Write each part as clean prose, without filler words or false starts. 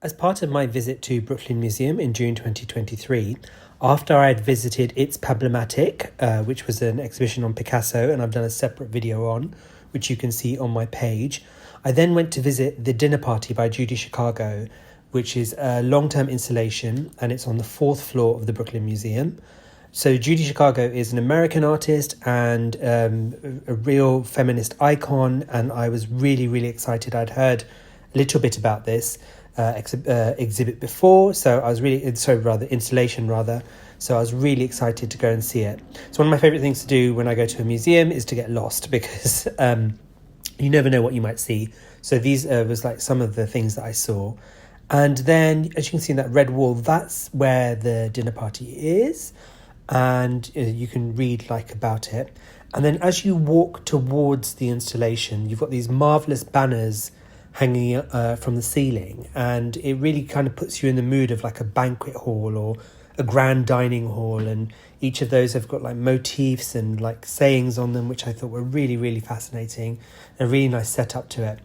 As part of my visit to Brooklyn Museum in June 2023, after I had visited It's Problematic, which was an exhibition on Picasso, and I've done a separate video on, which you can see on my page, I then went to visit The Dinner Party by Judy Chicago, which is a long-term installation, and it's on the fourth floor of the Brooklyn Museum. So Judy Chicago is an American artist and a real feminist icon, and I was really, really excited. I'd heard a little bit about this exhibit before, so I was installation rather. So I was really excited to go and see it. So one of my favorite things to do when I go to a museum is to get lost because you never know what you might see. So these was like some of the things that I saw. And then, as you can see in that red wall, that's where the dinner party is. And you can read like about it. And then as you walk towards the installation, you've got these marvelous banners hanging from the ceiling, and it really kind of puts you in the mood of like a banquet hall or a grand dining hall, and each of those have got like motifs and like sayings on them, which I thought were really, really fascinating, and a really nice setup to it.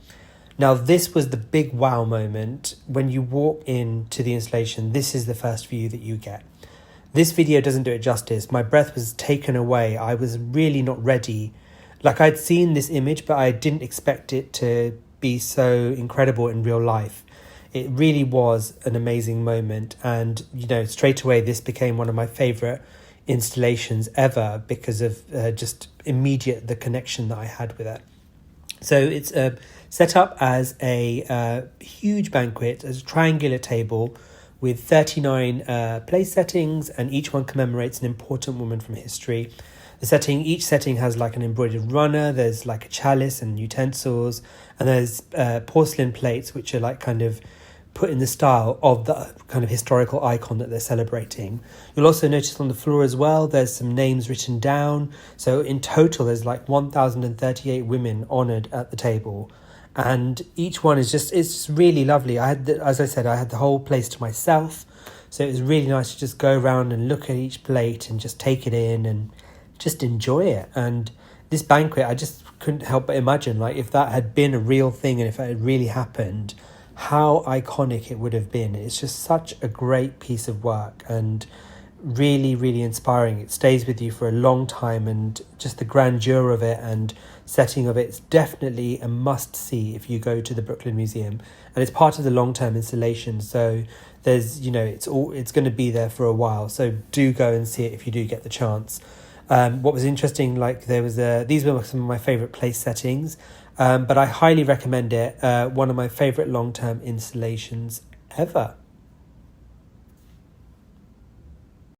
Now, this was the big wow moment. When you walk into the installation, this is the first view that you get. This video doesn't do it justice. My breath was taken away. I was really not ready. Like, I'd seen this image, but I didn't expect it to be so incredible in real life. It really was an amazing moment. And, you know, straight away, this became one of my favorite installations ever because of just immediate the connection that I had with it. So it's set up as a huge banquet, as a triangular table with 39 place settings, and each one commemorates an important woman from history. Each setting has like an embroidered runner, there's like a chalice and utensils, and there's porcelain plates which are like kind of put in the style of the kind of historical icon that they're celebrating. You'll also notice on the floor as well, there's some names written down. So in total, there's like 1,038 women honoured at the table. And each one is it's really lovely. As I said, I had the whole place to myself. So it was really nice to just go around and look at each plate and just take it in and just enjoy it. And this banquet, I just couldn't help but imagine, like, if that had been a real thing and if it had really happened, how iconic it would have been. It's just such a great piece of work and really, really inspiring. It stays with you for a long time, and just the grandeur of it and setting of it's definitely a must-see if you go to the Brooklyn Museum. And it's part of the long-term installation, so there's, you know, it's going to be there for a while. So do go and see it if you do get the chance. What was interesting, like there was these were some of my favourite place settings, but I highly recommend it. One of my favourite long-term installations ever.